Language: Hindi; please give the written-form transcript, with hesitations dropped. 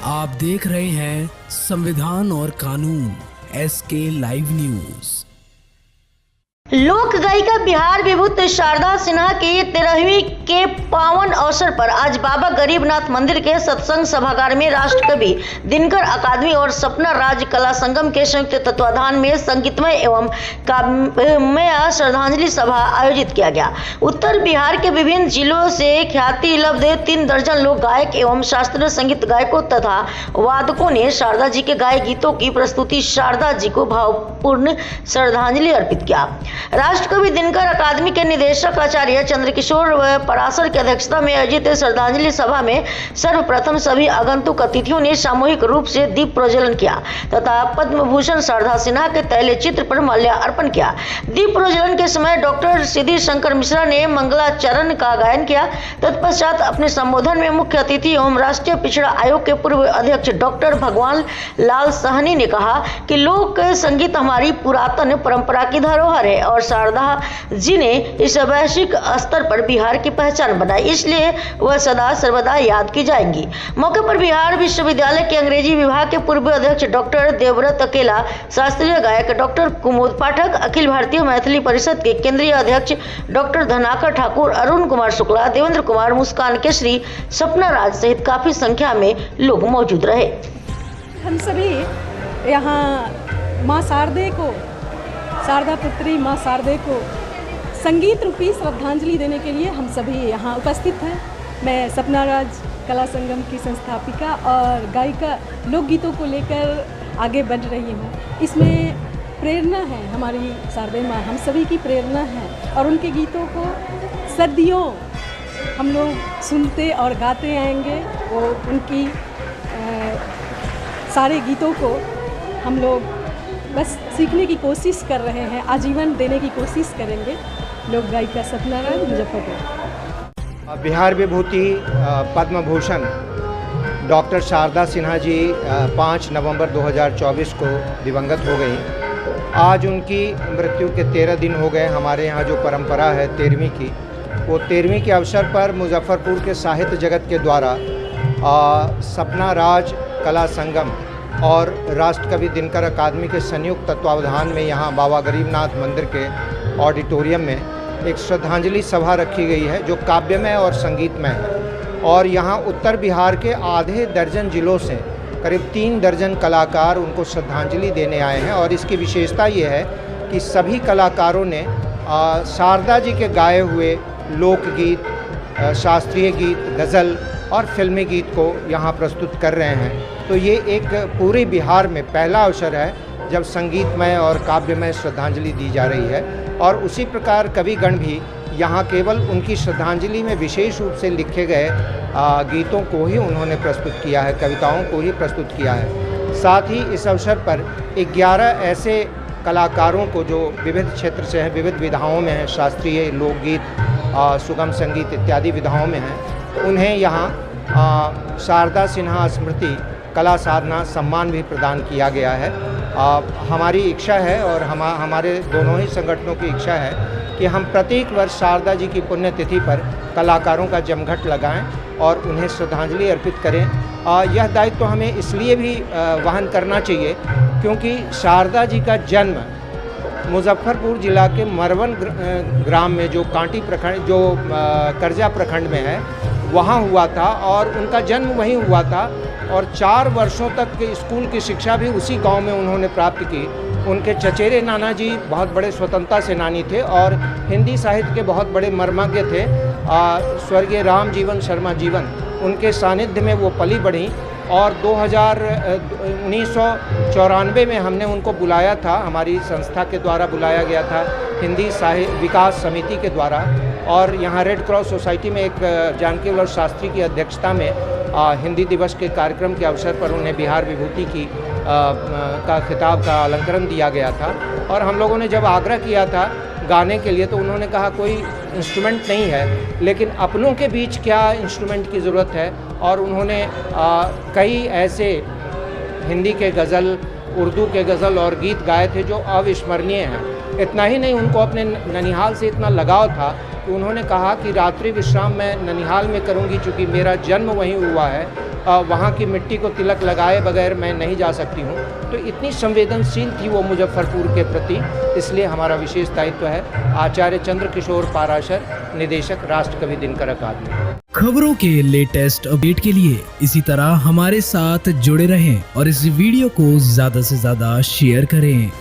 आप देख रहे हैं संविधान और कानून SK लाइव न्यूज। लोक गायिका बिहार विभूत शारदा सिन्हा की 13वीं के पावन अवसर पर आज बाबा गरीबनाथ मंदिर के सत्संग सभागार में राष्ट्रकवि दिनकर अकादमी और सपना राज कला संगम के संयुक्त तत्वाधान में संगीतमय एवं काव्यमय श्रद्धांजलि सभा आयोजित किया गया। उत्तर बिहार के विभिन्न जिलों से ख्याति लब्ध 3 दर्जन लोक गायक एवं शास्त्रीय संगीत गायकों तथा वादकों ने शारदा जी के गाए गीतों की प्रस्तुति शारदा जी को भावपूर्ण श्रद्धांजलि अर्पित किया। राष्ट्रकवि दिनकर अकादमी के निदेशक आचार्य चंद्रकिशोर पराशर की अध्यक्षता में आयोजित श्रद्धांजलि सभा में सर्वप्रथम सभी आगंतुक अतिथियों ने सामूहिक रूप से दीप प्रज्वलन किया तथा पद्म भूषण शारदा सिन्हा के तैल चित्र पर माल्यार्पण किया। दीप प्रज्वलन के समय डॉक्टर सिद्धि शंकर मिश्रा ने मंगलाचरण का गायन किया। तत्पश्चात अपने संबोधन में मुख्य अतिथि एवं राष्ट्रीय पिछड़ा आयोग के पूर्व अध्यक्ष डॉक्टर भगवान लाल साहनी ने कहा कि लोक संगीत हमारी पुरातन परंपरा की धरोहर है और शारदा जी ने इस वैश्विक स्तर पर बिहार की पहचान बनाई, इसलिए वह सदा सर्वदा याद की जाएंगी। मौके पर बिहार विश्वविद्यालय के अंग्रेजी विभाग के पूर्व अध्यक्ष डॉक्टर देवव्रत अकेला, शास्त्रीय गायक डॉक्टर कुमुद पाठक, अखिल भारतीय मैथिली परिषद के केंद्रीय अध्यक्ष डॉक्टर धनाकर ठाकुर, अरुण कुमार शुक्ला, देवेंद्र कुमार, मुस्कान केसरी, सपना राज सहित काफी संख्या में लोग मौजूद रहे। हम सभी यहाँ माँ शारदे को, शारदा पुत्री माँ शारदे को संगीत रूपी श्रद्धांजलि देने के लिए हम सभी यहाँ उपस्थित हैं। मैं सपना राज कला संगम की संस्थापिका और गायिका लोकगीतों को लेकर आगे बढ़ रही हूँ। इसमें प्रेरणा है, हमारी शारदे माँ हम सभी की प्रेरणा है और उनके गीतों को सदियों हम लोग सुनते और गाते आएंगे। वो उनकी सारे गीतों को हम लोग बस सीखने की कोशिश कर रहे हैं, आजीवन देने की कोशिश करेंगे। लोक गायिका सपना राज, मुजफ्फरपुर। बिहार विभूति पद्म भूषण डॉक्टर शारदा सिन्हा जी 5 नवंबर 2024 को दिवंगत हो गई। आज उनकी मृत्यु के 13 दिन हो गए। हमारे यहाँ जो परंपरा है 13वीं की, वो 13वीं के अवसर पर मुजफ्फरपुर के साहित्य जगत के द्वारा सपना राज कला संगम और राष्ट्रकवि दिनकर अकादमी के संयुक्त तत्वावधान में यहाँ बाबा गरीबनाथ मंदिर के ऑडिटोरियम में एक श्रद्धांजलि सभा रखी गई है जो काव्यमय और संगीतमय है। और यहाँ उत्तर बिहार के आधे दर्जन जिलों से करीब 3 दर्जन कलाकार उनको श्रद्धांजलि देने आए हैं। और इसकी विशेषता ये है कि सभी कलाकारों ने शारदा जी के गाए हुए लोकगीत, शास्त्रीय गीत, गज़ल और फिल्मी गीत को यहाँ प्रस्तुत कर रहे हैं। तो ये एक पूरे बिहार में पहला अवसर है जब संगीतमय और काव्यमय श्रद्धांजलि दी जा रही है। और उसी प्रकार कविगण भी यहाँ केवल उनकी श्रद्धांजलि में विशेष रूप से लिखे गए गीतों को ही उन्होंने प्रस्तुत किया है, कविताओं को ही प्रस्तुत किया है। साथ ही इस अवसर पर 11 ऐसे कलाकारों को जो विविध क्षेत्र से हैं, विविध विधाओं में हैं, शास्त्रीय, लोकगीत, सुगम संगीत इत्यादि विधाओं में हैं, उन्हें यहाँ शारदा सिन्हा स्मृति कला साधना सम्मान भी प्रदान किया गया है। हमारी इच्छा है और हमारे दोनों ही संगठनों की इच्छा है कि हम प्रत्येक वर्ष शारदा जी की पुण्यतिथि पर कलाकारों का जमघट लगाएं और उन्हें श्रद्धांजलि अर्पित करें। यह दायित्व तो हमें इसलिए भी वहन करना चाहिए क्योंकि शारदा जी का जन्म मुजफ्फरपुर जिला के मरवन ग्राम में जो कांटी प्रखंड, जो करजा प्रखंड में है, वहाँ हुआ था और उनका जन्म वहीं हुआ था। और 4 वर्षों तक के स्कूल की शिक्षा भी उसी गांव में उन्होंने प्राप्त की। उनके चचेरे नाना जी बहुत बड़े स्वतंत्रता सेनानी थे और हिंदी साहित्य के बहुत बड़े मर्मज्ञ थे। स्वर्गीय राम जीवन शर्मा जीवन, उनके सानिध्य में वो पली बढ़ी। और 1994 में हमने उनको बुलाया था, हमारी संस्था के द्वारा बुलाया गया था, हिंदी साहित्य विकास समिति के द्वारा। और यहाँ रेड क्रॉस सोसाइटी में एक जानकी वल्लभ शास्त्री की अध्यक्षता में हिंदी दिवस के कार्यक्रम के अवसर पर उन्हें बिहार विभूति की का खिताब का अलंकरण दिया गया था। और हम लोगों ने जब आग्रह किया था गाने के लिए तो उन्होंने कहा कोई इंस्ट्रूमेंट नहीं है, लेकिन अपनों के बीच क्या इंस्ट्रूमेंट की ज़रूरत है। और उन्होंने कई ऐसे हिंदी के गज़ल, उर्दू के गज़ल और गीत गाए थे जो अविस्मरणीय हैं। इतना ही नहीं, उनको अपने ननिहाल से इतना लगाव था कि तो उन्होंने कहा कि रात्रि विश्राम मैं ननिहाल में करूंगी, चूँकि मेरा जन्म वहीं हुआ है, वहाँ की मिट्टी को तिलक लगाए बगैर मैं नहीं जा सकती हूँ। तो इतनी संवेदनशील थी वो मुजफ्फरपुर के प्रति, इसलिए हमारा विशेष दायित्व है। आचार्य चंद्रकिशोर पाराशर, निदेशक, राष्ट्रकवि दिनकर अकादमी। खबरों के लेटेस्ट अपडेट के लिए इसी तरह हमारे साथ जुड़े रहें और इस वीडियो को ज्यादा से ज्यादा शेयर करें।